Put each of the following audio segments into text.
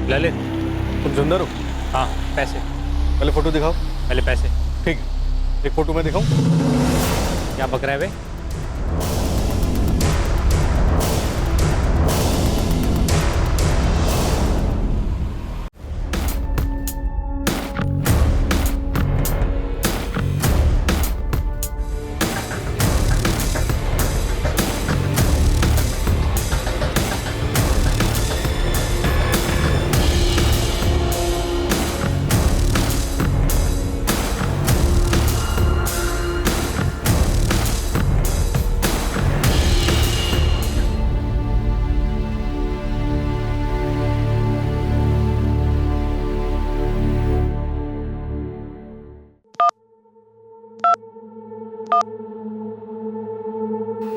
ललित, तुम सुंदर हो? हाँ पैसे। पहले फोटो दिखाओ। पहले पैसे। ठीक है, एक फोटो में दिखाऊं? क्या बक रहा है बे?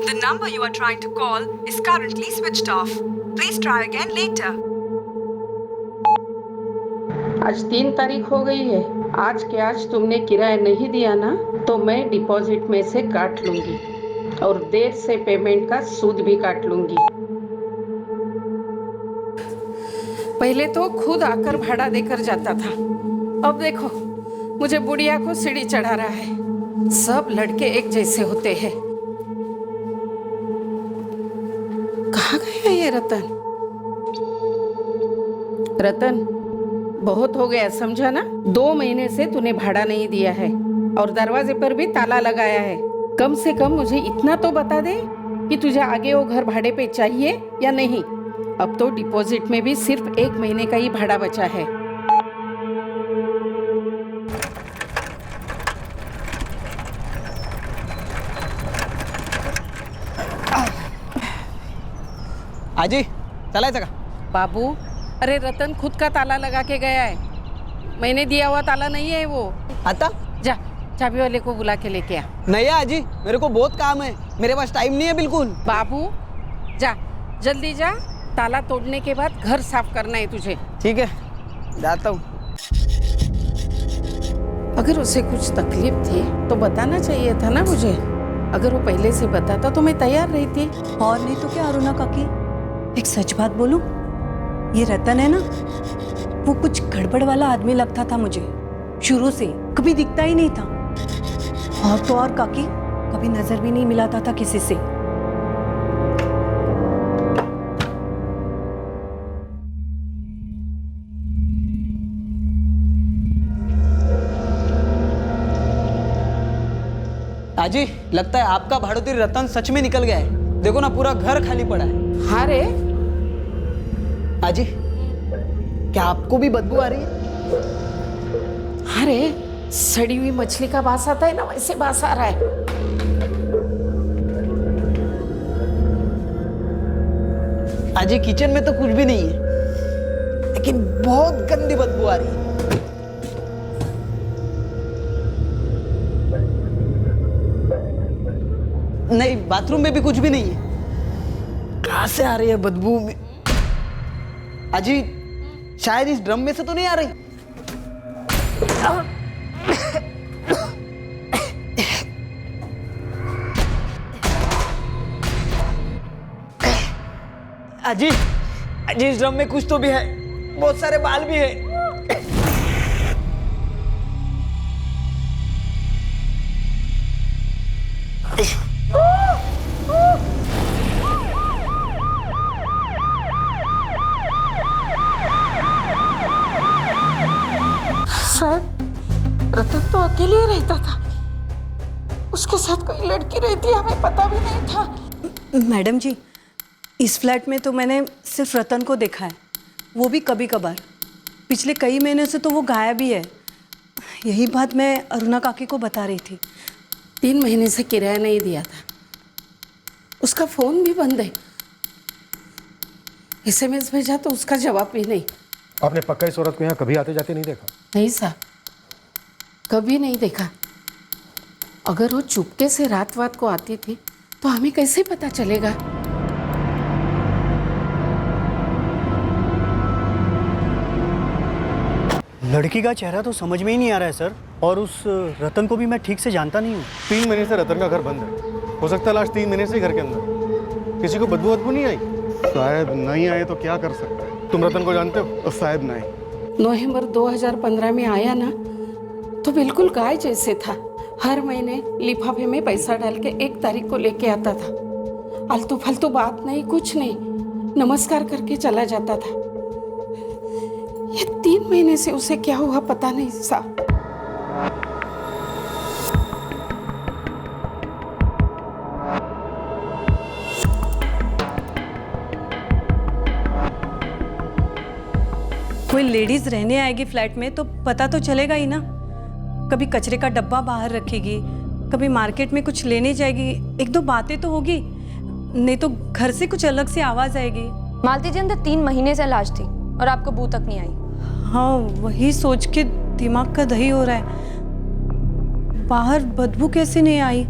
The number you are trying to call is currently switched off. Please try again later. आज 3 तारीख हो गई है। आज के आज तुमने किराया नहीं दिया ना, तो मैं डिपॉजिट में से काट लूंगी और देर से पेमेंट का सूद भी काट लूंगी। पहले तो खुद आकर भाड़ा देकर जाता था, अब देखो मुझे बुढ़िया को सीढ़ी चढ़ा रहा है। सब लड़के एक जैसे होते हैं। कहाँ गया ये रतन? रतन, बहुत हो गया, समझा ना? 2 महीने से तूने भाड़ा नहीं दिया है और दरवाजे पर भी ताला लगाया है। कम से कम मुझे इतना तो बता दे कि तुझे आगे वो घर भाड़े पे चाहिए या नहीं। अब तो डिपॉजिट में भी सिर्फ 1 महीने का ही भाड़ा बचा है। आजी चलायचं का? बाबू, अरे रतन खुद का ताला लगा के गया है। मैंने दिया हुआ ताला नहीं है वो। आता जा, चाबी वाले को बुला के लेके आ। नहीं है आजी, मेरे को बहुत काम है, मेरे पास टाइम नहीं है बिल्कुल। बाबू जा, जल्दी जा, ताला तोड़ने के बाद घर साफ करना है तुझे। ठीक है, जाता हूँ। अगर उसे कुछ तकलीफ थी तो बताना चाहिए था ना मुझे। अगर वो पहले से बताता तो मैं तैयार रहती। और नहीं तो क्या अरुणा काकी, एक सच बात बोलूं, ये रतन है ना, वो कुछ गड़बड़ वाला आदमी लगता था मुझे। शुरू से कभी दिखता ही नहीं था, और तो और काकी कभी नजर भी नहीं मिलाता था किसी से। आजी लगता है आपका भाड़ोती रतन सच में निकल गया है। देखो ना, पूरा घर खाली पड़ा है। हाँ रे। आजी, क्या आपको भी बदबू आ रही है? अरे सड़ी हुई मछली का बास आता है ना, वैसे बास आ रहा है। आजी किचन में तो कुछ भी नहीं है, लेकिन बहुत गंदी बदबू आ रही है। नहीं, बाथरूम में भी कुछ भी नहीं है। कहाँ से आ रही है बदबू? अजी शायद इस ड्रम में से तो नहीं आ रही। अजी अजी इस ड्रम में कुछ तो भी है, बहुत सारे बाल भी है। रतन तो अकेले ही रहता था, उसके साथ कोई लड़की रहती है हमें पता भी नहीं था। मैडम जी, इस फ्लैट में तो मैंने सिर्फ रतन को देखा है, वो भी कभी कभार। पिछले कई महीने से तो वो गायब ही है। यही बात मैं अरुणा काकी को बता रही थी। 3 महीने से किराया नहीं दिया था, उसका फोन भी बंद है, SMS भेजा तो उसका जवाब भी नहीं। आपने पक्का इस औरत को यहाँ कभी आते जाते नहीं देखा? नहीं साहब, कभी नहीं देखा। अगर वो चुपके से रात को आती थी तो हमें कैसे पता चलेगा? लड़की का चेहरा तो समझ में ही नहीं आ रहा है सर, और उस रतन को भी मैं ठीक से जानता नहीं हूँ। 3 महीने से रतन का घर बंद है, हो सकता है लास्ट 3 महीने से घर के अंदर। किसी को बदबू नहीं आई? साहब नहीं आए तो क्या कर सकते हैं? तुम रतन को जानते हो? साहब नहीं। नवंबर 2015 में आया ना तो बिल्कुल गाय जैसे था। हर महीने लिफाफे में पैसा डाल के 1 तारीख को लेके आता था। आलतू फालतू बात नहीं, कुछ नहीं, नमस्कार करके चला जाता था। ये 3 महीने से उसे क्या हुआ पता नहीं साहब। कोई लेडीज रहने आएगी फ्लैट में तो पता तो चलेगा ही ना। कभी कचरे का डब्बा बाहर रखेगी, कभी मार्केट में कुछ लेने जाएगी, 1-2 बातें तो होगी, नहीं तो घर से कुछ अलग से आवाज आएगी। मालती जी अंदर 3 महीने से लाश थी और आपको बू तक नहीं आई। हाँ, वही सोच के दिमाग का दही हो रहा है। बाहर बदबू कैसे नहीं आई?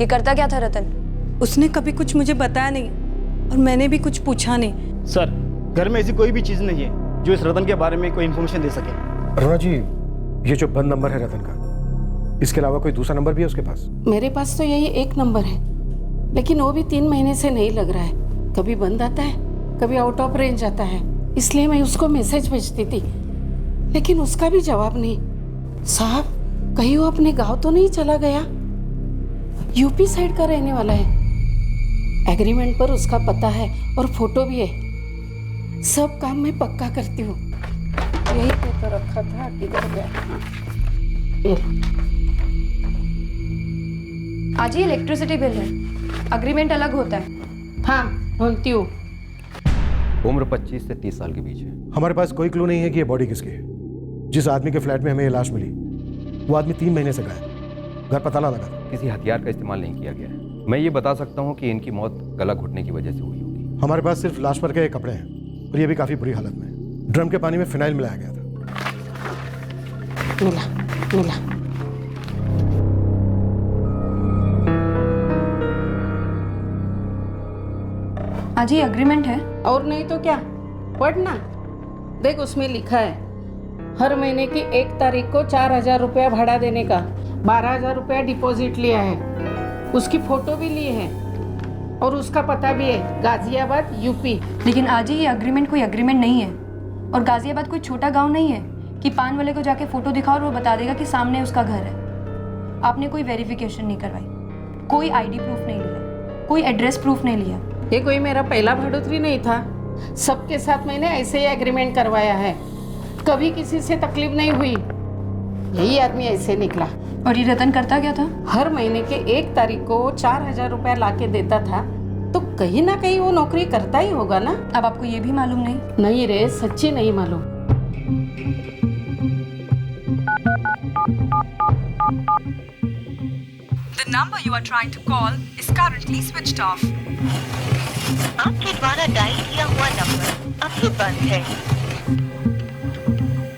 ये करता क्या था रतन? उसने कभी कुछ मुझे बताया नहीं और मैंने भी कुछ पूछा नहीं। सर, घर में ऐसी कोई भी चीज़ नहीं है जो इस रतन के बारे में कोई इन्फॉर्मेशन दे सके। अरुणा जी, ये जो बंद नंबर है रतन का, इसके अलावा कोई दूसरा नंबर भी है उसके पास? मेरे पास तो यही 1 नंबर है, लेकिन वो भी 3 महीने से नहीं लग रहा है। कभी बंद आता है, कभी आउट ऑफ रेंज आता है। इसलिए मैं उसको मैसेज भेजती थी, लेकिन उसका भी जवाब नहीं। साहब, कहीं वो अपने गांव तो नहीं चला गया? यूपी साइड का रहने वाला है। एग्रीमेंट पर उसका पता है और फोटो भी है। सब काम मैं पक्का करती हूँ। यही पे तो रखा था, किधर गया? ये आज ही इलेक्ट्रिसिटी बिल है, अग्रीमेंट अलग होता है। हाँ, बोलती हूँ। उम्र 25 से 30 साल के बीच है। हमारे पास कोई क्लू नहीं है कि ये बॉडी किसकी है। जिस आदमी के फ्लैट में हमें ये लाश मिली, वो आदमी 3 महीने से गायब। घर पता ना लगा था। किसी हथियार का इस्तेमाल नहीं किया गया है। मैं ये बता सकता हूँ कि इनकी मौत गला घुटने की वजह से हुई होगी। हमारे पास सिर्फ लाश पर के कपड़े हैं और ये भी काफी बुरी हालत में। ड्रम के पानी में फिनाइल मिलाया गया था। मिला। आज ही अग्रीमेंट है। और नहीं तो क्या, पढ़ना। देख, उसमें लिखा है हर महीने की 1 तारीख को 4000 रुपया भाड़ा देने का, 12000 रुपया डिपॉजिट लिया है। उसकी फोटो भी ली है और उसका पता भी है, गाजियाबाद, यूपी। लेकिन आज ही ये अग्रीमेंट कोई अग्रीमेंट नहीं है और गाजियाबाद कोई छोटा गांव नहीं है कि पान वाले को जाके फोटो दिखाओ और वो बता देगा कि सामने उसका घर है। आपने कोई वेरिफिकेशन नहीं करवाई, कोई आईडी प्रूफ नहीं लिया, कोई एड्रेस प्रूफ नहीं लिया। ये कोई मेरा पहला बढ़ोतरी नहीं था। सबके साथ मैंने ऐसे ही एग्रीमेंट करवाया है, कभी किसी से तकलीफ नहीं हुई। यही आदमी ऐसे निकला। और ये रतन करता क्या था? हर महीने के 1 तारीख को 4000 रुपया ला के देता था, तो कहीं ना कहीं वो नौकरी करता ही होगा ना। अब आपको ये भी मालूम नहीं? नहीं रे, सच्ची नहीं मालूम। The number you are trying to call is currently switched off. आपके द्वारा डायल किया हुआ नंबर अभी बंद है।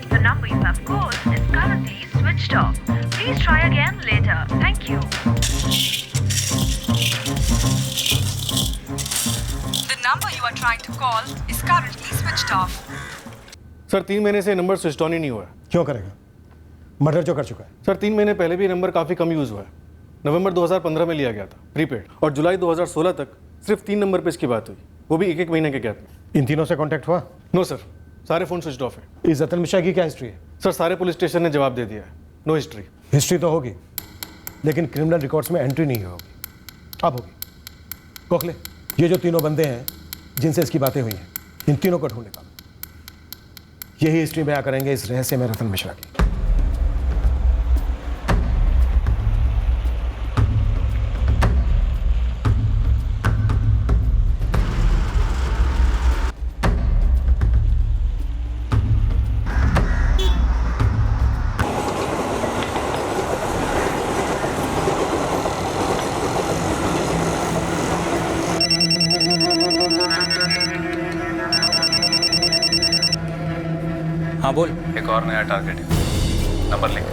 The number you have called is currently switched off. Please try again later. Thank you. The number you are trying to call is currently switched off. Sir, 3 महीने से number switch on ही नहीं हुआ है। क्यों करेगा? मर्डर जो कर चुका है। सर, 3 महीने पहले भी नंबर काफ़ी कम यूज़ हुआ है। नवंबर 2015 में लिया गया था प्रीपेड, और जुलाई 2016 तक सिर्फ 3 नंबर पे इसकी बात हुई, वो भी 1-1 महीने के गैप में। इन तीनों से कांटेक्ट हुआ? नो सर, सारे फ़ोन स्विच ऑफ है। इस रतन मिश्रा की क्या हिस्ट्री है? सर, सारे पुलिस स्टेशन ने जवाब दे दिया है, नो हिस्ट्री। हिस्ट्री तो होगी, लेकिन क्रिमिनल रिकॉर्ड्स में एंट्री नहीं होगी। अब होगी। गोखले, ये जो तीनों बंदे हैं जिनसे इसकी बातें हुई हैं, इन तीनों को ढूंढ निकालो। यही हिस्ट्री बयां करेंगे इस रहस्य में रतन मिश्रा की। हाँ बोल। एक और नया टारगेट है, नंबर लिख।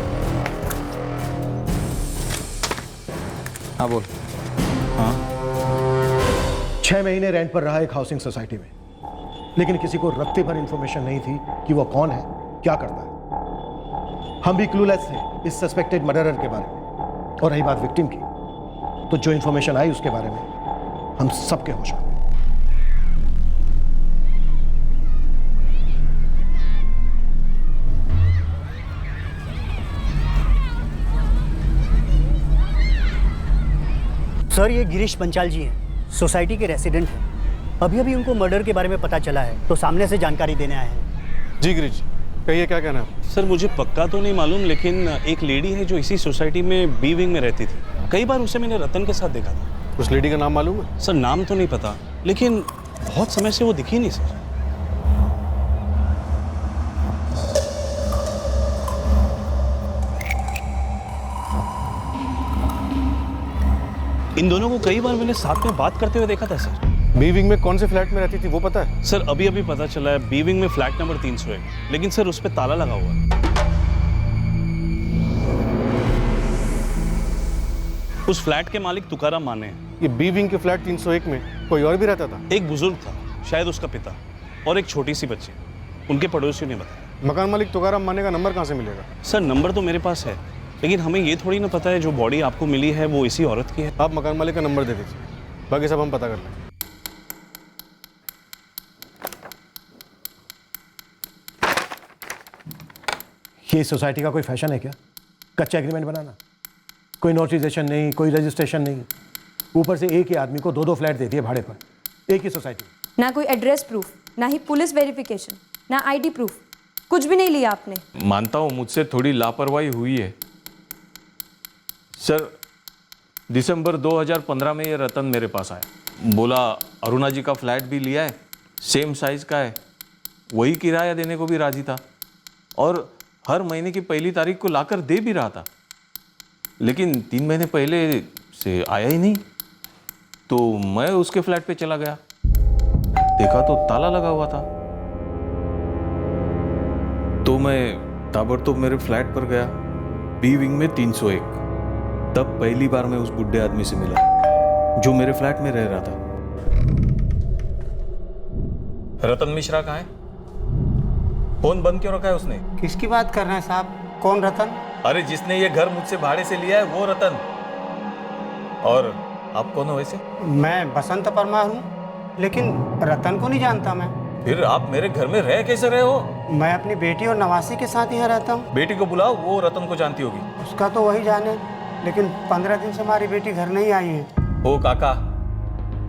हाँ बोल। 6 महीने रेंट पर रहा एक हाउसिंग सोसाइटी में, लेकिन किसी को रत्ती भर इंफॉर्मेशन नहीं थी कि वो कौन है, क्या करता है। हम भी क्लूलेस थे इस सस्पेक्टेड मर्डरर के बारे में। और रही बात विक्टिम की, तो जो इंफॉर्मेशन आई उसके बारे में हम सबके होश में। सर ये गिरीश पंचाल जी हैं, सोसाइटी के रेसिडेंट हैं। अभी अभी उनको मर्डर के बारे में पता चला है, तो सामने से जानकारी देने आए हैं। जी गिरीश, कहिए क्या कहना है? सर मुझे पक्का तो नहीं मालूम, लेकिन एक लेडी है जो इसी सोसाइटी में बी विंग में रहती थी। कई बार उसे मैंने रतन के साथ देखा था। उस लेडी का नाम मालूम है? सर नाम तो नहीं पता, लेकिन बहुत समय से वो दिखी नहीं सर। इन दोनों को कई बार मैंने साथ में बात करते हुए देखा था सर। बी विंग में कौन से फ्लैट में रहती थी वो पता है? सर अभी अभी पता चला है, बी विंग में फ्लैट नंबर 301, लेकिन सर उस पर ताला लगा हुआ है। उस फ्लैट के मालिक तुकाराम माने हैं। ये बी विंग के फ्लैट 301 में कोई और भी रहता था? एक बुजुर्ग था, शायद उसका पिता, और एक छोटी सी बच्ची। उनके पड़ोसियों ने बताया। मकान मालिक तुकाराम माने का नंबर कहाँ से मिलेगा? सर नंबर तो मेरे पास है, लेकिन हमें ये थोड़ी ना पता है जो बॉडी आपको मिली है वो इसी औरत की है। आप मकान मालिक का नंबर दे दीजिए, बाकी सब हम पता कर लेंगे। ये सोसाइटी का कोई फैशन है क्या? कच्चा एग्रीमेंट बनाना, कोई नोटिफिकेशन नहीं, कोई रजिस्ट्रेशन नहीं, ऊपर से एक ही आदमी को 2-2 फ्लैट दे दिए भाड़े पर, एक ही सोसाइटी। ना कोई एड्रेस प्रूफ, ना ही पुलिस वेरिफिकेशन, ना आईडी प्रूफ, कुछ भी नहीं लिया आपने। मानता हूँ मुझसे थोड़ी लापरवाही हुई है सर। दिसंबर 2015 में ये रतन मेरे पास आया, बोला अरुणा जी का फ्लैट भी लिया है, सेम साइज का है, वही किराया देने को भी राजी था और हर महीने की पहली तारीख को लाकर दे भी रहा था। लेकिन 3 महीने पहले से आया ही नहीं, तो मैं उसके फ्लैट पे चला गया, देखा तो ताला लगा हुआ था। तो मैं ताबड़तोब मेरे फ्लैट पर गया, बी विंग में 301। तब पहली बार मैं उस बुढ़े आदमी से मिला जो मेरे फ्लैट में रह रहा था। रतन मिश्रा कहाँ है? फोन बंद क्यों रखा है उसने? किसकी बात कर रहे हैं साहब? कौन रतन? अरे जिसने ये घर मुझसे भाड़े से लिया है वो रतन। और आप कौन हो वैसे? मैं बसंत परमार हूँ, लेकिन रतन को नहीं जानता मैं। फिर आप मेरे घर में रह कैसे रहे हो? मैं अपनी बेटी और नवासी के साथ यहाँ रहता हूँ। बेटी को बुलाओ, वो रतन को जानती होगी। उसका तो वही जाने, लेकिन 15 दिन से हमारी बेटी घर नहीं आई है। ओ काका,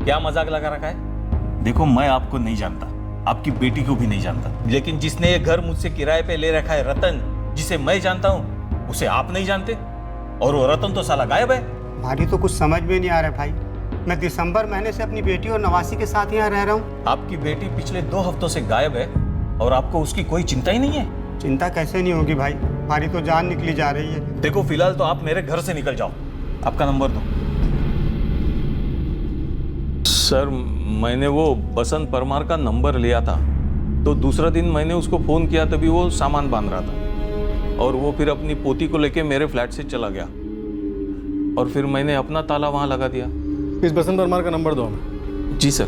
क्या मजाक लगा रखा है? देखो मैं आपको नहीं जानता, आपकी बेटी को भी नहीं जानता, लेकिन जिसने ये घर मुझसे किराए पे ले रखा है रतन, जिसे मैं जानता हूँ, उसे आप नहीं जानते। और वो रतन तो साला गायब है। हमारी तो कुछ समझ में नहीं आ रहा भाई। मैं दिसंबर महीने से अपनी बेटी और नवासी के साथ यहाँ रह रहा हूँ। आपकी बेटी पिछले 2 हफ्तों से गायब है और आपको उसकी कोई चिंता ही नहीं है। चिंता कैसे नहीं होगी भाई, हमारी तो जान निकली जा रही है। देखो फिलहाल तो आप मेरे घर से निकल जाओ। आपका नंबर दो। सर मैंने वो बसंत परमार का नंबर लिया था, तो दूसरा दिन मैंने उसको फ़ोन किया, तभी वो सामान बांध रहा था और वो फिर अपनी पोती को लेके मेरे फ्लैट से चला गया और फिर मैंने अपना ताला वहाँ लगा दिया। इस बसंत परमार का नंबर दो हमें। जी सर।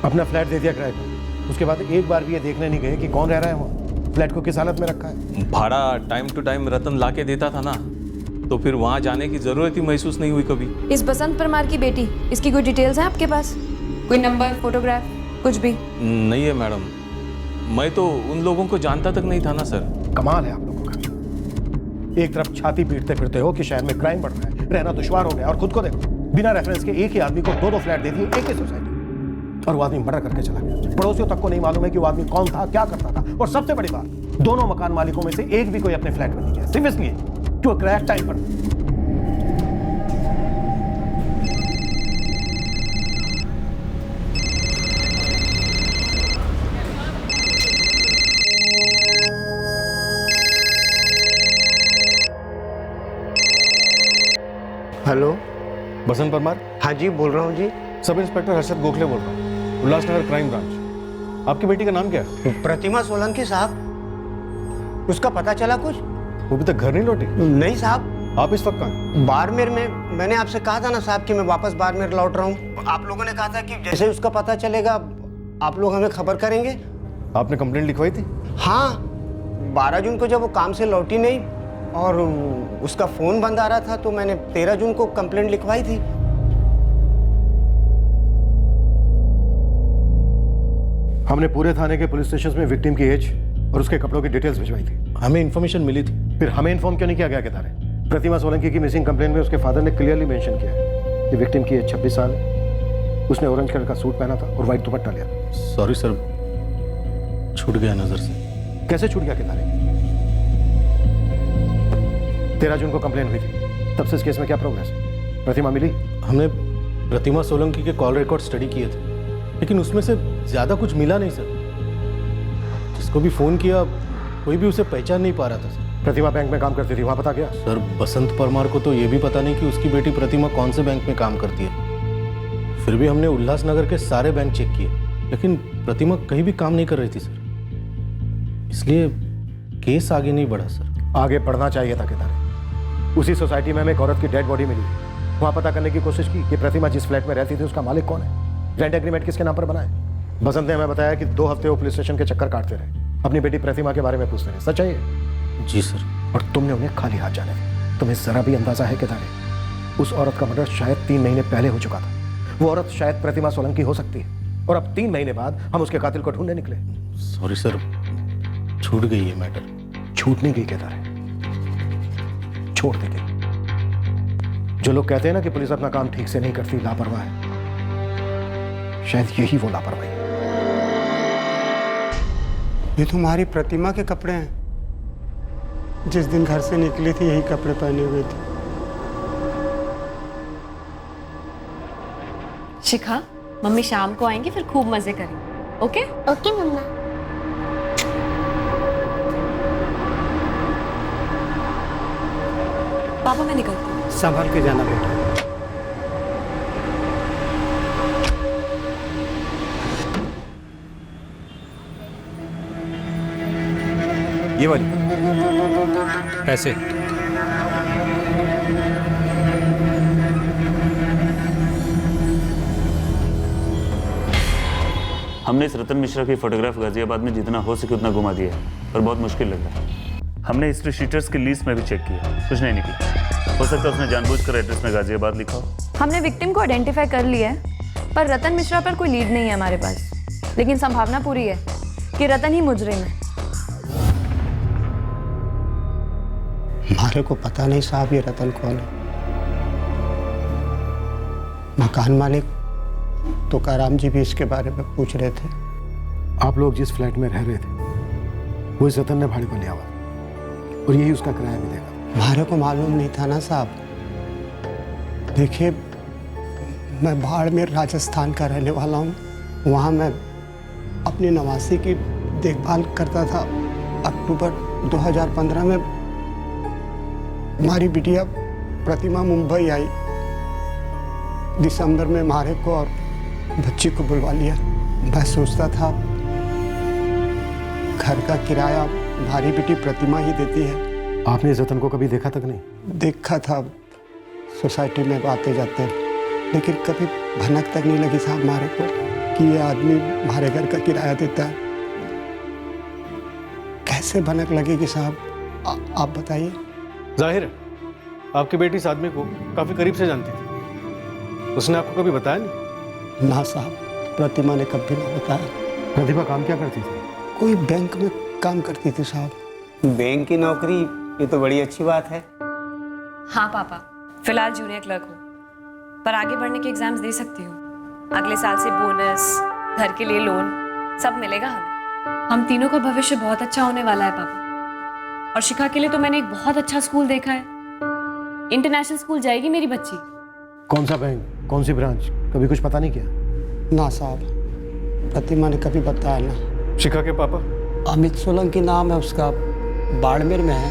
अपना फ्लैट दे दिया किराए पर, उसके बाद एक बार भी ये देखने नहीं गए कि कौन रह रहा है वहाँ, फ्लैट को किस हालत में रखा है। भाड़ा टाइम टू टाइम रतन ला के देता था ना, तो फिर वहाँ जाने की ज़रूरत ही महसूस नहीं हुई कभी। इस बसंत परमार की बेटी, इसकी कोई डिटेल्स हैं आपके पास? कोई नंबर, फोटोग्राफ, कुछ भी? नहीं है मैडम, मैं तो उन लोगों को जानता तक नहीं था ना सर। कमाल है आप लोगों का, एक तरफ छाती पीटते फिरते हो कि शहर में क्राइम बढ़ रहा है, रहना दुश्वार हो गया, और खुद को देखो, बिना रेफरेंस के एक ही आदमी को 2-2 फ्लैट दे दिए एक ही सोसाइटी, और वो आदमी मर्डर करके चला गया। पड़ोसियों तक को नहीं मालूम है कि वो आदमी कौन था, क्या करता था, और सबसे बड़ी बात, दोनों मकान मालिकों में से एक भी कोई अपने फ्लैट में नहीं गया, सिर्फ इसलिए कि वो किराया टाइम पर। हेलो, बसंत परमार? हाँ जी, बोल रहा हूँ जी। सब इंस्पेक्टर हर्षद गोखले बोल रहा हूँ, उल्लासनगर क्राइम ब्रांच। आपकी बेटी का नाम क्या है? प्रतिमा सोलंकी साहब। उसका पता चला कुछ? वो अभी तक घर नहीं लौटी? नहीं साहब। आप इस वक्त कहाँ? बाड़मेर में। मैंने आपसे कहा था ना साहब कि मैं वापस बाड़मेर लौट रहा हूँ। आप लोगों ने कहा था कि जैसे उसका पता चलेगा आप लोग हमें खबर करेंगे। आपने कंप्लेंट लिखवाई थी? हाँ, 12 जून को जब वो काम से लौटी नहीं और उसका फ़ोन बंद आ रहा था, तो मैंने 13 जून को कंप्लेंट लिखवाई थी। हमने पूरे थाने के पुलिस स्टेशन में विक्टिम की एज और उसके कपड़ों की डिटेल्स भिजवाई थी। हमें इन्फॉर्मेशन मिली थी। फिर हमें इन्फॉर्म क्यों नहीं किया गया कि तारे? प्रतिमा सोलंकी की मिसिंग कंप्लेन में उसके फादर ने क्लियरली मेंशन किया है कि विक्टिम की एज 26 साल है। उसने ऑरेंज कलर का सूट पहना था और व्हाइट दुपट्टा लिया। सॉरी सर, छूट गया नजर से। कैसे छूट गया कितारे? 13 जून को कंप्लेन हुई थी, तब से इस केस में क्या प्रोग्रेस है? प्रतिमा मिली? हमने प्रतिमा सोलंकी के कॉल रिकॉर्ड स्टडी किए थे, लेकिन उसमें से ज्यादा कुछ मिला नहीं सर। जिसको भी फोन किया कोई भी उसे पहचान नहीं पा रहा था सर। प्रतिमा बैंक में काम करती थी, वहां पता गया? सर बसंत परमार को तो ये भी पता नहीं कि उसकी बेटी प्रतिमा कौन से बैंक में काम करती है। फिर भी हमने उल्लासनगर के सारे बैंक चेक किए, लेकिन प्रतिमा कहीं भी काम नहीं कर रही थी सर। इसलिए केस आगे नहीं बढ़ा सर। आगे बढ़ना चाहिए था कितारे। उसी सोसाइटी में हमें एक औरत की डेड बॉडी मिली। वहां पता करने की कोशिश की कि प्रतिमा जिस फ्लैट में रहती थी उसका मालिक कौन है, रेंट एग्रीमेंट किसके नाम पर बना है। बसंत ने हमें बताया कि 2 हफ्ते वो पुलिस स्टेशन के चक्कर काटते रहे, अपनी बेटी प्रतिमा के बारे में पूछते रहे। सच है ये? जी सर। और तुमने उन्हें खाली हाथ जाने दिया। तुम्हें जरा भी अंदाजा है कितारे, उस औरत का मर्डर शायद 3 महीने पहले हो चुका था। वो औरत शायद प्रतिमा सोलंकी हो सकती है, और अब 3 महीने बाद हम उसके कातिल को ढूंढने निकले। सॉरी सर, छूट गई ये मैटर। छूटने की कहता है, छोड़ देंगे। जो लोग कहते हैं ना कि पुलिस अपना काम ठीक से नहीं करती, लापरवाह है, शायद यही वो लापरवाही है। ये तुम्हारी प्रतिमा के कपड़े हैं। जिस दिन घर से निकली थी यही कपड़े पहने हुए थे। शिखा, मम्मी शाम को आएंगी, फिर खूब मजे करेंगे। ओके? ओके मम्मा। पापा मैं निकलती हूँ। संभाल के जाना बेटा। ये वाली पैसे हमने इस रतन मिश्रा की फोटोग्राफ गाजियाबाद में जितना हो सके उतना घुमा दिया है, पर बहुत मुश्किल लग रहा है। हमने हिस्ट्री शीटर्स की लिस्ट में भी चेक किया, कुछ नहीं निकला। हो सकता है उसने जानबूझकर एड्रेस में गाजियाबाद लिखा हो। हमने विक्टिम को आइडेंटिफाई कर लिया है, पर रतन मिश्रा पर कोई लीड नहीं है हमारे पास। लेकिन संभावना पूरी है कि रतन ही मुजरिम है। हमारे को पता नहीं साहब ये रतन कौन है। मकान मालिक तुकाराम जी भी इसके बारे में पूछ रहे थे। आप लोग जिस फ्लैट में रह रहे थे वो इस रतन ने भाड़े पर लिया हुआ, और यही उसका किराया भी देगा। हमारे को मालूम नहीं था ना साहब। देखिए, मैं बाड़मेर राजस्थान का रहने वाला हूँ। वहाँ मैं अपनी नवासी की देखभाल करता था। अक्टूबर 2015 में हमारी बिटिया प्रतिमा मुंबई आई। दिसंबर में हमारे को और बच्ची को बुलवा लिया। मैं सोचता था घर का किराया हमारी बेटी प्रतिमा ही देती है। आपने इस रतन को कभी देखा तक नहीं? देखा था सोसाइटी में आते जाते, लेकिन कभी भनक तक नहीं लगी साहब हमारे को कि ये आदमी हमारे घर का किराया देता है। कैसे भनक लगेगी साहब, आप बताइए। जाहिर है आपकी बेटी इस आदमी को काफी करीब से जानती थी। उसने आपको कभी बताया नहीं? ना साहब, प्रतिमा ने कभी ना बताया। प्रतिभा काम क्या करती थी? कोई बैंक में काम करती थी साहब। बैंक की नौकरी, ये तो बड़ी अच्छी बात है। हाँ पापा, फिलहाल जूनियर क्लर्क हूँ, पर आगे बढ़ने के एग्जाम्स दे सकती हूँ। अगले साल से बोनस, घर के लिए लोन, सब मिलेगा हमें। हम तीनों का भविष्य बहुत अच्छा होने वाला है पापा। और शिखा के लिए तो मैंने एक बहुत अच्छा स्कूल देखा है। इंटरनेशनल स्कूल जाएगी मेरी बच्ची। कौन सा बैंक, कौन सी ब्रांच, कभी कुछ पता नहीं किया? ना साहब, प्रतिमा ने कभी बताया ना। शिखा के पापा? अमित सोलंकी नाम है उसका, बाड़मेर में है।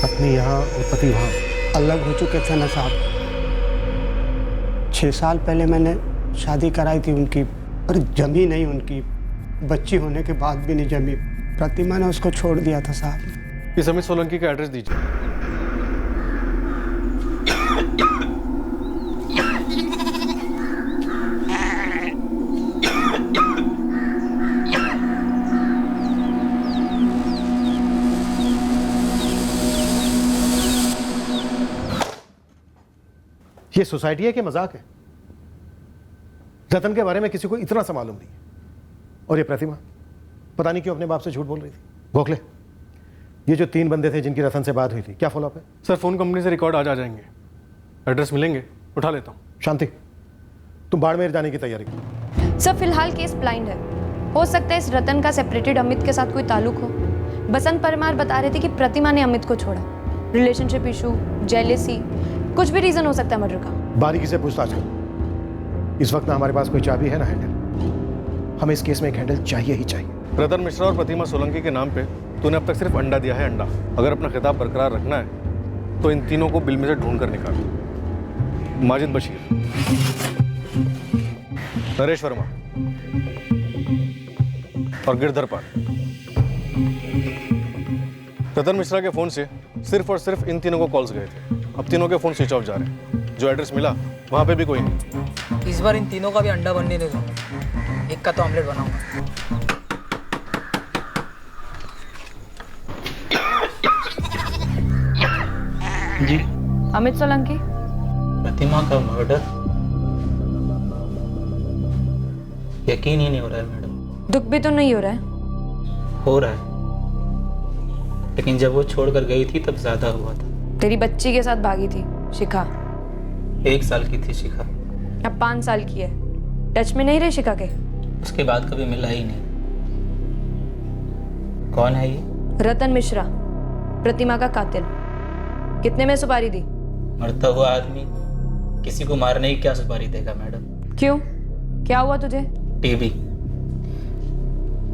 पत्नी यहाँ और पति वहाँ अलग हो चुके थे ना साहब। 6 साल पहले मैंने शादी कराई थी उनकी, और जमी नहीं उनकी। बच्ची होने के बाद भी नहीं जमी। प्रतिमा ने उसको छोड़ दिया था साहब। इस अमित सोलंकी का एड्रेस दीजिए। ये सोसाइटी है कि मजाक है? रतन के बारे में किसी को इतना सा मालूम नहीं है। और ये प्रतिमा पता नहीं क्यों अपने बाप से झूठ बोल रही थी। गोखले, ये जो 3 बंदे थे जिनकी रतन से बात हुई थी, क्या फॉलोअप है? सर फ़ोन कंपनी से रिकॉर्ड आज आ जाएंगे, एड्रेस मिलेंगे, उठा लेता हूँ। शांति, तुम बाड़मेर जाने की तैयारी करो। सर फिलहाल केस ब्लाइंड है। हो सकता है इस रतन का सेपरेटेड अमित के साथ कोई ताल्लुक हो। बसंत परमार बता रहे थे कि प्रतिमा ने अमित को छोड़ा। रिलेशनशिप इशू, जेलेसी, कुछ भी रीजन हो सकता है मर्डर का। बारीकी से पूछताछ करो। इस वक्त ना हमारे पास कोई चाबी है ना हैंडल। हमें इस केस में एक हैंडल चाहिए ही चाहिए। रतन मिश्रा और प्रतिमा सोलंकी के नाम पे तूने अब तक सिर्फ अंडा दिया है, अंडा। अगर अपना खिताब बरकरार रखना है तो इन तीनों को बिल में से ढूंढ कर निकाल। माजिद बशीर, नरेश वर्मा और गिरधर पाल। रतन मिश्रा के फोन से सिर्फ और सिर्फ इन तीनों को कॉल्स गए थे। अब तीनों के फोन स्विच ऑफ जा रहे हैं। जो एड्रेस मिला वहां पे भी कोई नहीं। इस बार इन तीनों का भी अंडा बनने दे दो, एक का तो ऑमलेट बनाऊंगा। जी अमित सोलंकी, प्रतिमा का मर्डर? यकीन ही नहीं हो रहा है मैडम। दुख भी तो नहीं हो रहा है? हो रहा है, लेकिन जब वो छोड़कर गई थी तब ज्यादा हुआ था। तेरी बच्ची के साथ भागी थी शिखा। 1 साल की थी शिखा। अब 5 साल की है। टच में नहीं रहे शिखा के? उसके बाद कभी मिला ही नहीं। कौन है ये? रतन मिश्रा, प्रतिमा का कातिल। कितने में सुपारी दी? मरता हुआ आदमी किसी को मारने की क्या सुपारी देगा मैडम? क्यों, क्या हुआ तुझे? टीबी,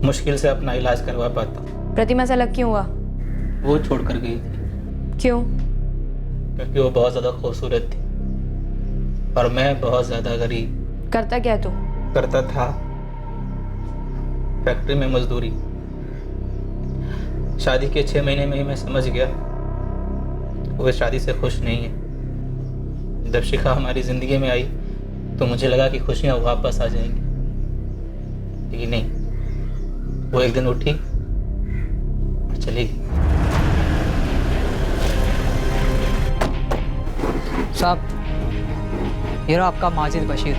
मुश्किल से अपना इलाज करवा पाता। प्रतिमा से अलग क्यों हुआ? वो छोड़कर गई थी। क्यों? क्योंकि वो बहुत ज्यादा खूबसूरत थी और मैं बहुत ज्यादा गरीब। करता क्या तू? करता था फैक्ट्री में मजदूरी। शादी के 6 महीने में ही मैं समझ गया वो इस शादी से खुश नहीं है। जब शिखा हमारी जिंदगी में आई तो मुझे लगा कि खुशियां वापस आ जाएंगी, लेकिन नहीं। वो एक दिन उठी और चली गई। साहब, ये रहा आपका माजिद बशीर।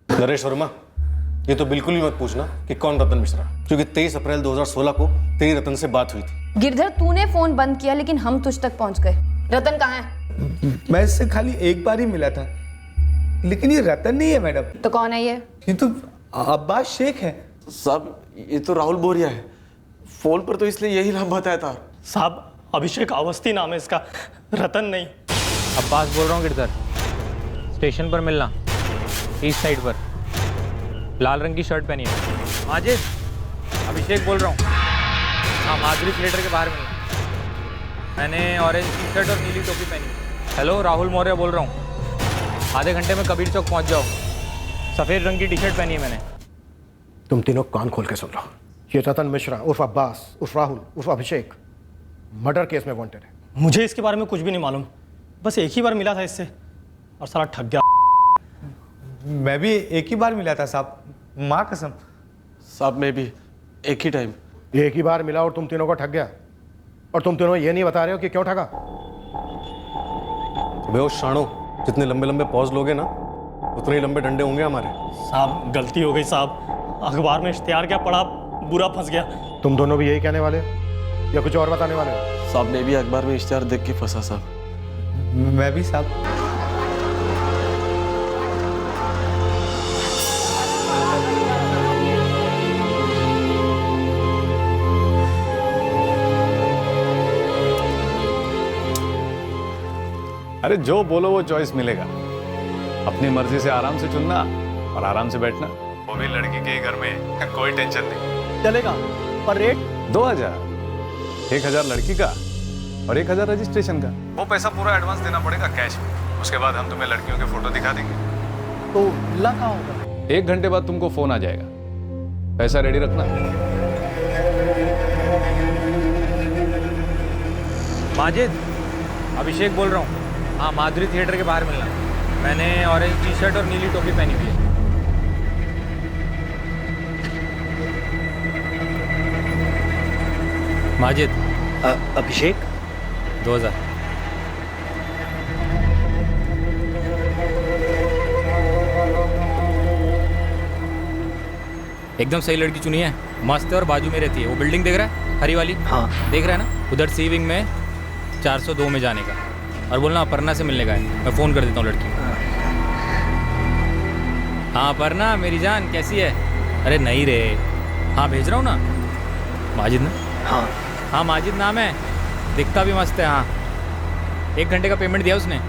नरेश वर्मा, ये तो बिल्कुल भी मत पूछना कि कौन रतन मिश्रा, क्योंकि 23 अप्रैल 2016 को तेरी रतन से बात हुई थी। गिरधर, तूने फोन बंद किया लेकिन हम तुझ तक पहुंच गए। रतन कहाँ है? मैं इससे खाली एक बार ही मिला था, लेकिन ये रतन नहीं है मैडम। तो कौन है ये? ये तो अब्बास शेख है। साहब, ये तो राहुल बोरिया है। फोन पर तो इसलिए यही नाम बताया था। साहब, अभिषेक अवस्थी नाम है इसका, रतन नहीं। अब्बास बोल रहा हूँ गिरधर, स्टेशन पर मिलना, ईस्ट साइड पर, लाल रंग की शर्ट पहनी है। माजिद, अभिषेक बोल रहा हूँ। हाँ, माधुरी थिएटर के बाहर मिलना। मैंने ऑरेंज टी शर्ट और नीली टोपी पहनी। हेलो, राहुल मौर्य बोल रहा हूँ। आधे घंटे में कबीर चौक पहुँच जाओ। सफ़ेद रंग की टी शर्ट पहनी है मैंने। तुम तीनों कान खोल के सुन लो। ये रतन मिश्रा उर्फ अब्बास उर्फ राहुल उर्फ अभिषेक मर्डर केस में वांटेड है। मुझे इसके बारे में कुछ भी नहीं मालूम, बस एक ही बार मिला था इससे और साला ठग गया। मैं भी एक ही बार मिला था साहब, माँ कसम। साहब, मैं भी एक ही टाइम। एक ही बार मिला और तुम तीनों को ठग गया, और तुम तीनों ये नहीं बता रहे हो कि क्यों ठगा। बेहोश शाणो, जितने लंबे लंबे पॉज लोगे ना उतने ही लंबे डंडे होंगे हमारे। साहब, गलती हो गई साहब, अखबार में इश्तिहार क्या पढ़ा, बुरा फंस गया। तुम दोनों भी यही कहने वाले हो या कुछ और बताने वाले हो? साहब, मैं भी अखबार में इश्तिहार देख के फंसा साहब। मैं भी साहब। अरे जो बोलो वो चॉइस मिलेगा। अपनी मर्जी से आराम से चुनना और आराम से बैठना, वो भी लड़की के घर में। कोई टेंशन नहीं। चलेगा, पर रेट 2000। 1000 लड़की का और 1000 रजिस्ट्रेशन का। वो पैसा पूरा एडवांस देना पड़ेगा कैश में। उसके बाद हम तुम्हें लड़कियों के फोटो दिखा देंगे। तो मिलना कहाँ होगा? 1 घंटे बाद तुमको फोन आ जाएगा। पैसा रेडी रखना। माजिद, अभिषेक बोल रहा हूँ। हाँ, माधुरी थिएटर के बाहर मिलना। मैंने ऑरेंज टी शर्ट और नीली टोपी पहनी हुई है। माजिद। अभिषेक 2000। एकदम सही लड़की चुनी है। मस्त है और बाजू में रहती है। वो बिल्डिंग देख रहा है, हरी वाली? हाँ देख रहा है ना, उधर सी विंग में 402 में जाने का। और बोलना अपर्णा से मिलने का है, मैं फ़ोन कर देता हूँ लड़की को। हाँ अपर्णा मेरी जान कैसी है? अरे नहीं रे, हाँ भेज रहा हूँ ना। माजिद ना? हाँ माजिद नाम है, दिखता भी मस्त है। हाँ 1 घंटे का पेमेंट दिया उसने,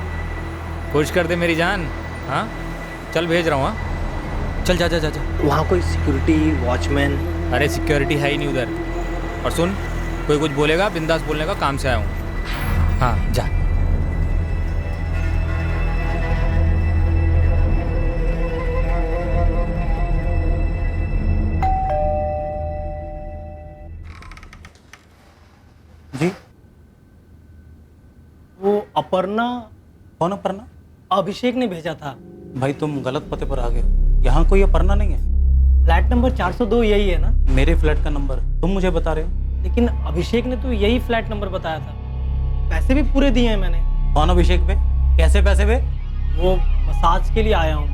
खुश कर दे मेरी जान। हाँ चल भेज रहा हूँ। हाँ चल जा जा जा जा। वहाँ कोई सिक्योरिटी वॉचमैन? अरे सिक्योरिटी है ही नहीं उधर। और सुन, कोई कुछ बोलेगा बिंदास बोलने का, काम से आया हूँ। हाँ जा। जी वो अपर्णा? कौन अपर्णा? अभिषेक ने भेजा था। भाई तुम गलत पते पर आ गए हो, यहाँ कोई अपर्णा नहीं है। फ्लैट नंबर 402 यही है ना? मेरे फ्लैट का नंबर तुम मुझे बता रहे हो? लेकिन अभिषेक ने तो यही फ्लैट नंबर बताया था, पैसे भी पूरे दिए हैं मैंने। कौन अभिषेक पे? कैसे पैसे पे? वो मसाज के लिए आया हूँ।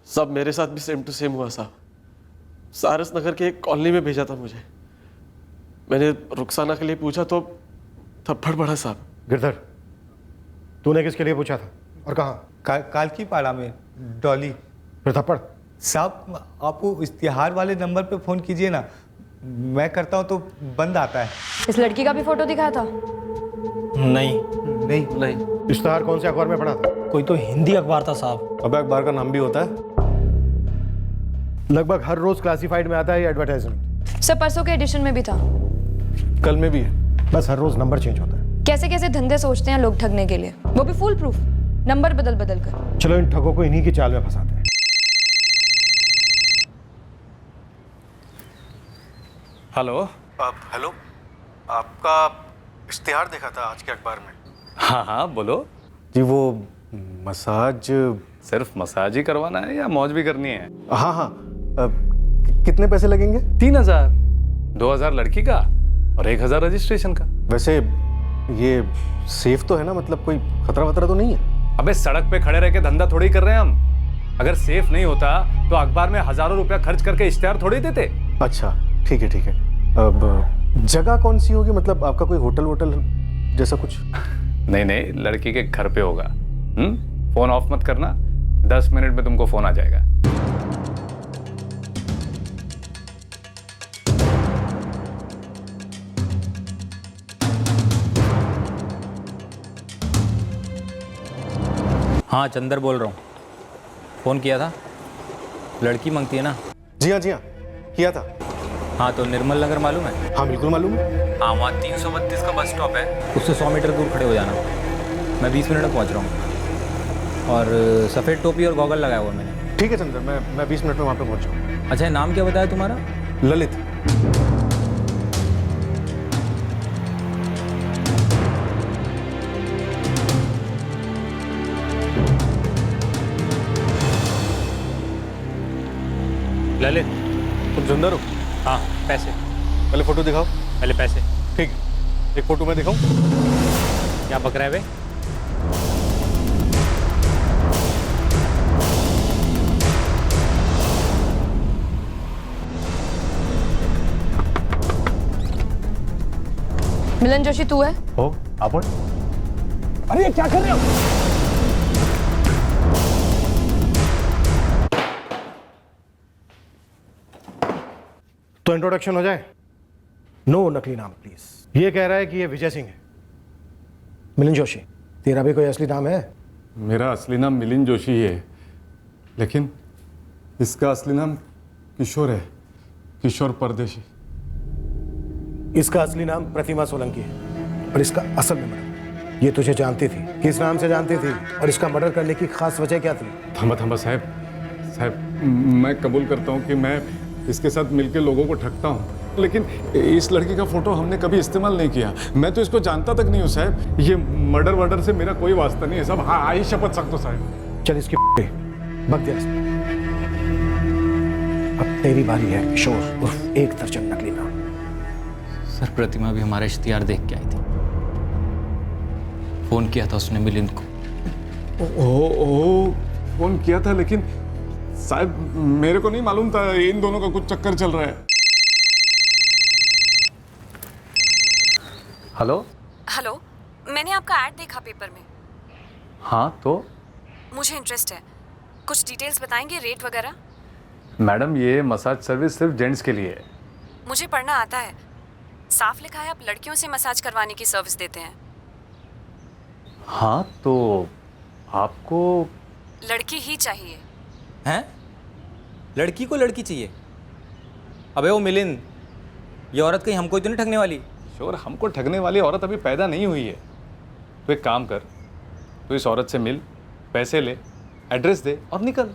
सब मेरे साथ भी सेम टू सेम हुआ साहब। सारस नगर के एक कॉलोनी में भेजा था मुझे। मैंने रुखसाना के लिए पूछा तो थप्पड़ पड़ा साहब। गिरधर, तूने किसके लिए पूछा था और कहाँ? काल की पाड़ा में डॉली। फिर थप्पड़? साहब आप वो इश्तिहार वाले नंबर पे फ़ोन कीजिए ना, मैं करता हूँ तो बंद आता है। इस लड़की का भी फोटो दिखाया था? नहीं। इश्तिहार कौन से अखबार में पढ़ा था? कोई तो हिंदी अखबार था साहब। अबे अखबार का नाम भी होता है? लगभग हर रोज क्लासिफाइड में आता है ये एडवर्टाइजमेंट। सर परसों के एडिशन में भी था, कल में भी है। बस हर रोज नंबर चेंज होता है। कैसे कैसे धंधे सोचते हैं लोग ठगने के लिए, वो भी फुल प्रूफ, नंबर बदल बदल कर। चलो इन ठगों को इन्हीं की चाल में फंसाते हैं। हेलो। हेलो, आपका इश्तिहार देखा था आज के अखबार में। हाँ हाँ बोलो जी। वो मसाज सिर्फ मसाज ही करवाना है या मौज भी करनी है? हाँ हाँ, कितने पैसे लगेंगे? 3000, 2000 लड़की का और 1000 रजिस्ट्रेशन का। वैसे ये सेफ तो है ना, मतलब कोई खतरा वतरा तो नहीं है? अबे सड़क पे खड़े रह के धंधा थोड़ी कर रहे हैं हम। अगर सेफ नहीं होता तो अखबार में हजारों रुपया खर्च करके इश्तिहार थोड़ी देते। अच्छा ठीक है ठीक है। अब जगह कौन सी होगी, मतलब आपका कोई होटल वोटल जैसा कुछ? नहीं नहीं, लड़की के घर पे होगा। फोन ऑफ मत करना, 10 मिनट में तुमको फोन आ जाएगा। हाँ चंदर बोल रहा हूँ, फ़ोन किया था। लड़की मांगती है ना? जी हाँ किया था। हाँ तो निर्मल नगर मालूम है? हाँ बिल्कुल मालूम है। हाँ वहाँ 332 का बस स्टॉप है, उससे 100 मीटर दूर खड़े हो जाना। मैं 20 मिनट में पहुँच रहा हूँ। और सफ़ेद टोपी और गॉगल लगाया हुआ मैंने। ठीक है चंदर, मैं 20 मिनट में वहाँ पे पहुँच जाऊँ। अच्छा नाम क्या बताया तुम्हारा? ललित। ललित। तुम चंदर हो? हाँ पैसे। पहले फोटो दिखाओ। पहले पैसे। ठीक, एक फोटो मैं दिखाऊं? क्या बक रहा है बे? मिलन जोशी तू है? हो आपण? अरे ये क्या कर रहे हो? तो इंट्रोडक्शन हो जाए। नो नकली नाम प्लीज। ये कह रहा है कि ये विजय सिंह है। मिलन जोशी, तेरा भी कोई असली नाम है? मेरा असली नाम मिलिंद जोशी ही है, लेकिन इसका असली नाम किशोर है, किशोर परदेशी। इसका असली नाम प्रतिमा सोलंकी है और इसका असल में मर्डर। ये तुझे जानती थी, किस नाम से जानती थी और इसका मर्डर करने की खास वजह क्या थी? थम्बा साहब, मैं कबूल करता हूँ कि मैं इसके साथ मिलकर लोगों को ठगता हूँ, लेकिन इस लड़की का फोटो हमने कभी इस्तेमाल नहीं किया। मैं तो इसको जानता तक नहीं हूँ साहब। ये मर्डर से मेरा कोई वास्ता नहीं है साहब। हाँ आई शपथ सकता हूँ साहब। चल इसकी बक दे। अब तेरी बारी है किशोर उर्फ एक दर्जन नकली नाम। सर प्रतिमा भी हमारा इश्तिहार देख के आई थी, फोन किया था उसने मिलिंद को। ओ फोन किया था, लेकिन शायद मेरे को नहीं मालूम था इन दोनों का कुछ चक्कर चल रहा है। हेलो। हेलो, मैंने आपका ऐड देखा पेपर में। हाँ तो मुझे इंटरेस्ट है, कुछ डिटेल्स बताएंगे, रेट वगैरह? मैडम ये मसाज सर्विस सिर्फ जेंट्स के लिए है। मुझे पढ़ना आता है, साफ लिखा है आप लड़कियों से मसाज करवाने की सर्विस देते हैं। हाँ तो आपको लड़की ही चाहिए। हैं? लड़की को लड़की चाहिए? अबे वो मिलिंद, ये औरत कहीं हमको तो नहीं ठगने वाली? श्योर, हमको ठगने वाली औरत अभी पैदा नहीं हुई है। तो एक काम कर, तो इस औरत से मिल, पैसे ले, एड्रेस दे और निकल।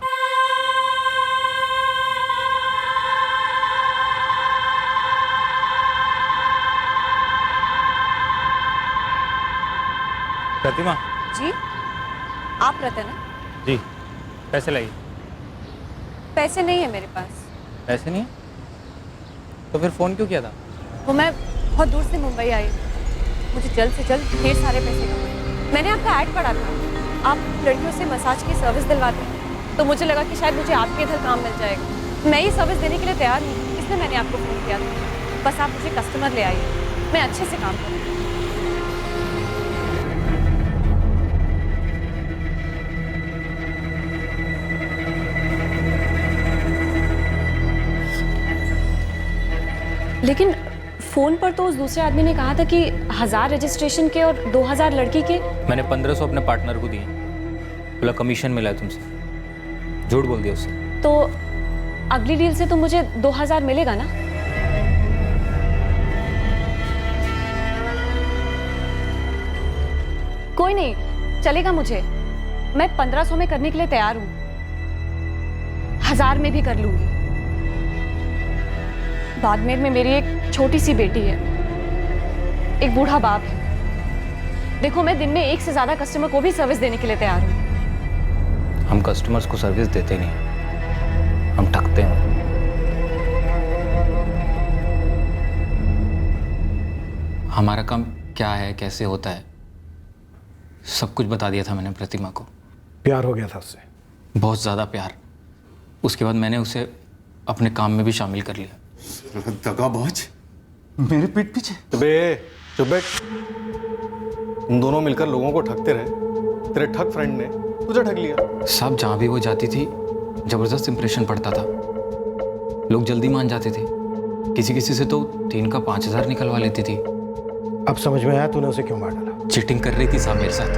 प्रतिमा जी, आप रतन हैं? जी, पैसे लाइए। पैसे नहीं है मेरे पास। पैसे नहीं है? तो फिर फ़ोन क्यों किया था? वो मैं बहुत दूर से मुंबई आई हूँ, मुझे जल्द से जल्द ढेर सारे पैसे कमाए। मैंने आपका ऐड पढ़ा था, आप लड़कियों से मसाज की सर्विस दिलवाते हैं, तो मुझे लगा कि शायद मुझे आपके इधर काम मिल जाएगा। मैं ये सर्विस देने के लिए तैयार नहीं हूँ, इसलिए मैंने आपको फ़ोन किया था। बस आप मुझे कस्टमर ले आइए, मैं अच्छे से काम करूँगी। लेकिन फोन पर तो उस दूसरे आदमी ने कहा था कि 1000 रजिस्ट्रेशन के और 2000 लड़की के। मैंने 1500 अपने पार्टनर को दिए, बोला कमीशन मिला है तुमसे। झूठ बोल दिया उससे। तो अगली डील से तो मुझे 2000 मिलेगा ना? कोई नहीं, चलेगा मुझे। मैं 1500 में करने के लिए तैयार हूँ, 1000 में भी कर लूंगी। बाड़मेर में मेरी एक छोटी सी बेटी है, एक बूढ़ा बाप है। देखो, मैं दिन में 1 से ज्यादा कस्टमर को भी सर्विस देने के लिए तैयार हूँ। हम कस्टमर्स को सर्विस देते नहीं, हम ठगते हैं। हमारा काम क्या है, कैसे होता है, सब कुछ बता दिया था मैंने प्रतिमा को। प्यार हो गया था उससे? बहुत ज़्यादा प्यार। उसके बाद मैंने उसे अपने काम में भी शामिल कर लिया। दगाबाज, मेरे पीठ पीछे। अबे चुप बैठ। तुम दोनों मिलकर लोगों को ठगते रहे, तेरे ठग फ्रेंड ने तुझे ठग लिया। साहब, जहाँ भी वो जाती थी जबरदस्त इंप्रेशन पड़ता था, लोग जल्दी मान जाते थे। किसी किसी से तो 3 का 5000 निकलवा लेती थी। अब समझ में आया तूने उसे क्यों मार डाला? चीटिंग कर रही थी साहब मेरे साथ।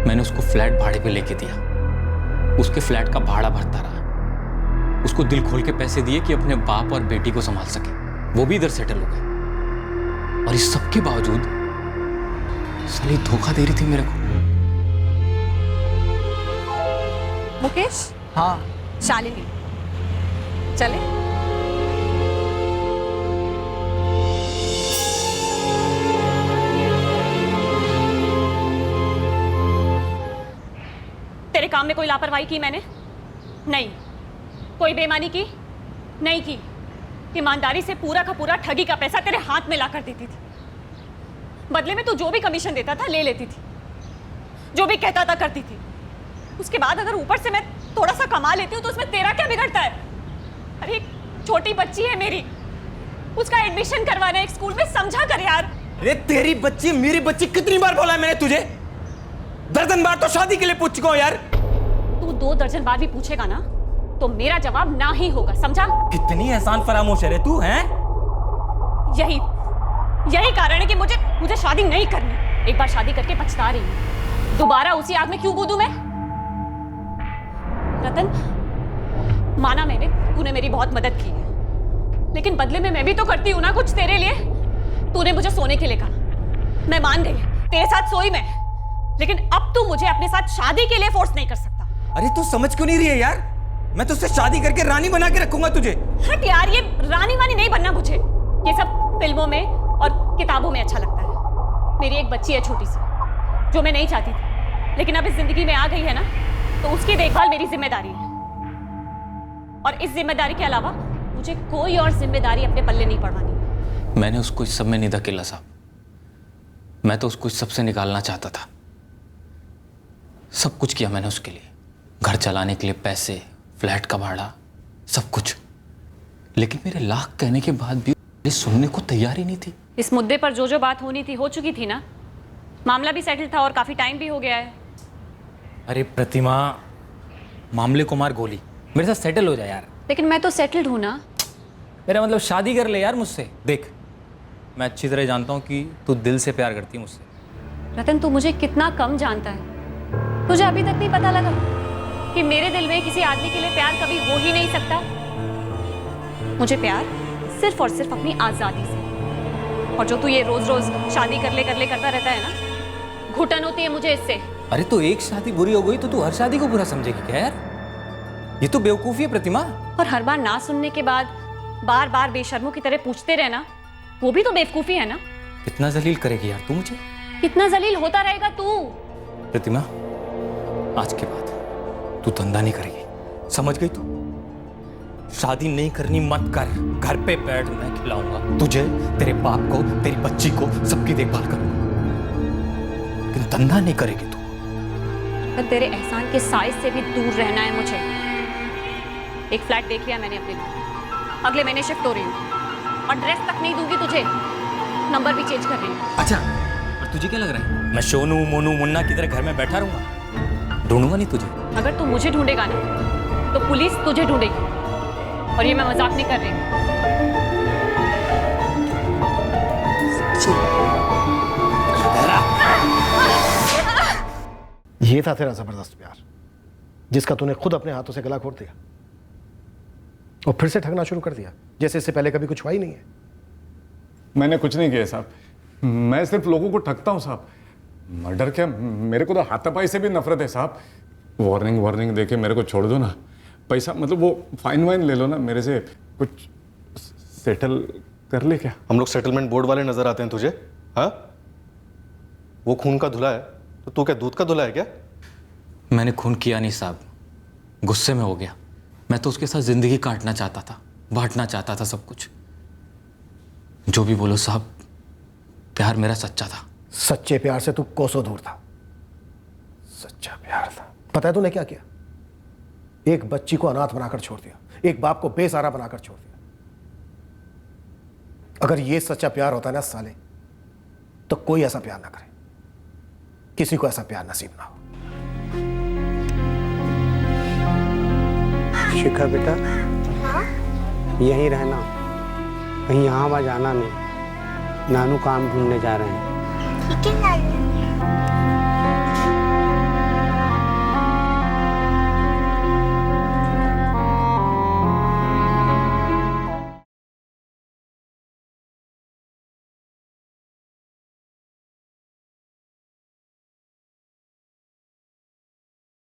मैंने उसको फ्लैट भाड़े पे लेके दिया, उसके फ्लैट का भाड़ा भरता रहा, उसको दिल खोल के पैसे दिए कि अपने बाप और बेटी को संभाल सके। वो भी इधर सेटल हो गए, और इस सब के बावजूद साली धोखा दे रही थी मेरे को। मुकेश। हाँ। शालिनी, चले? तेरे काम में कोई लापरवाही की मैंने? नहीं। कोई बेईमानी की? नहीं की। ईमानदारी से पूरा का पूरा ठगी का पैसा तेरे हाथ में ला कर देती थी। बदले में तू जो भी कमीशन देता था ले लेती थी, जो भी कहता था करती थी। उसके बाद अगर ऊपर से मैं थोड़ा सा कमा लेती हूँ तो उसमें तेरा क्या बिगड़ता है? अरे एक छोटी बच्ची है मेरी, उसका एडमिशन करवाना है एक स्कूल में, समझा कर यार। अरे तेरी बच्ची मेरी बच्ची, कितनी बार बोला है मैंने तुझे? दर्जन बार तो शादी के लिए पूछ चुका हूं यार। तू 2 दर्जन बार भी पूछेगा ना तो मेरा जवाब ना ही होगा, समझा? कितनी एहसान फरामोश है रे तू, हैं? यही कारण है कि मुझे शादी नहीं करनी। एक बार शादी करके पछता रही हूँ, दोबारा उसी आग में क्यों कूदूं मैं? रतन, माना मैंने, तूने मेरी बहुत मदद की है, लेकिन बदले में मैं भी तो करती हूँ ना कुछ तेरे लिए। तूने मुझे सोने के लिए कहा, मैं मान गई, तेरे साथ सोई मैं, लेकिन अब तू मुझे अपने साथ शादी के लिए फोर्स नहीं कर सकता। अरे तू समझ क्यों नहीं रही है यार? मैं तुझसे शादी करके रानी बना के रखूंगा तुझे। हट यार, ये रानी वानी नहीं बनना मुझे। ये सब फिल्मों में और किताबों में अच्छा लगता है। मेरी एक बच्ची है छोटी सी, जो मैं नहीं चाहती थी, लेकिन अब इस जिंदगी में आ गई है ना, तो उसकी देखभाल मेरी जिम्मेदारी है। और इस जिम्मेदारी के अलावा मुझे कोई और जिम्मेदारी अपने पल्ले नहीं पड़वानी। मैंने उसको इस सब में नहीं धकेला साहब। मैं तो उसको इस सब से निकालना चाहता था। सब कुछ किया मैंने उसके लिए, घर चलाने के लिए पैसे, फ्लैट का भाड़ा, सब कुछ। लेकिन मेरे लाख कहने के बाद भी ये सुनने को तैयार ही नहीं थी। इस मुद्दे पर जो जो बात होनी थी हो चुकी थी ना। मामला भी सेटल था और काफी टाइम भी हो गया है। अरे प्रतिमा, मामले को मार गोली, मेरे साथ सेटल हो जाए यार। लेकिन मैं तो सेटल्ड हूँ ना। मेरा मतलब शादी कर ले यार मुझसे। देख, मैं अच्छी तरह जानता हूँ कि तू दिल से प्यार करती है मुझसे। रतन, तू मुझे कितना कम जानता है। तुझे अभी तक नहीं पता लगा कि मेरे दिल में किसी आदमी के लिए प्यार कभी हो ही नहीं सकता। मुझे प्यार सिर्फ और सिर्फ अपनी आजादी से। और जो तू ये रोज रोज शादी कर ले करता रहता है ना, घुटन होती है मुझे इससे। अरे तो एक शादी बुरी हो गई तो तू हर शादी को बुरा समझेगी क्या यार? ये तो बेवकूफी है प्रतिमा। और हर बार ना सुनने के बाद बार बार बेशर्मों की तरह पूछते रहना, वो भी तो बेवकूफी है ना। कितना जलील करेगी यार तू मुझे? कितना जलील होता रहेगा तू? प्रतिमा, आज के बाद तू धंधा नहीं करेगी, समझ गई तू? शादी नहीं करनी मत कर, घर पे बैठ, मैं खिलाऊंगा तुझे, तेरे बाप को, तेरी बच्ची को, सबकी देखभाल करूंगा, लेकिन धंधा नहीं करेगी तू। पर तेरे एहसान के साइज से भी दूर रहना है मुझे। एक फ्लैट देख लिया मैंने अपने लिए, अगले महीने शिफ्ट हो रही हूँ और ड्रेस तक नहीं दूंगी तुझे, नंबर भी चेंज कर रही हूँ। अच्छा, और तुझे क्या लग रहा है मैं सोनू मोनू मुन्ना की तरह घर में बैठा रहूंगा? ढूंढूंगा नहीं तुझे। अगर तू मुझे ढूंढेगा ना तो पुलिस तुझे ढूंढेगी, और ये मैं मजाक नहीं कर रही हूँ। ये था तेरा जबरदस्त प्यार, जिसका तूने खुद अपने हाथों से गला घोट दिया और फिर से ठगना शुरू कर दिया, जैसे इससे पहले कभी कुछ हुआ ही नहीं है। मैंने कुछ नहीं किया साहब, मैं सिर्फ लोगों को ठगता हूँ साहब। मर्डर क्या, मेरे को तो हाथापाई से भी नफरत है साहब। वार्निंग देके मेरे को छोड़ दो ना। पैसा मतलब वो फाइन वाइन ले लो ना मेरे से, कुछ सेटल कर ले क्या? हम लोग सेटलमेंट बोर्ड वाले नजर आते हैं तुझे? हाँ, वो खून का धुला है तो तू क्या दूध का धुला है क्या? मैंने खून किया नहीं साहब, गुस्से में हो गया। मैं तो उसके साथ जिंदगी काटना चाहता था, बांटना चाहता था सब कुछ। जो भी बोलो साहब, प्यार मेरा सच्चा था। सच्चे प्यार से तू कोसों दूर था। सच्चा प्यार था। पता है तूने क्या किया? एक बच्ची को अनाथ बनाकर छोड़ दिया, एक बाप को बेसहारा बनाकर छोड़ दिया। अगर ये सच्चा प्यार होता ना साले, तो कोई ऐसा प्यार ना करे, किसी को ऐसा प्यार नसीब ना हो। शिखा बेटा, यहीं रहना, कहीं यहाँ वहाँ जाना नहीं। नानू काम ढूंढने जा रहे हैं। ठीक है नानू।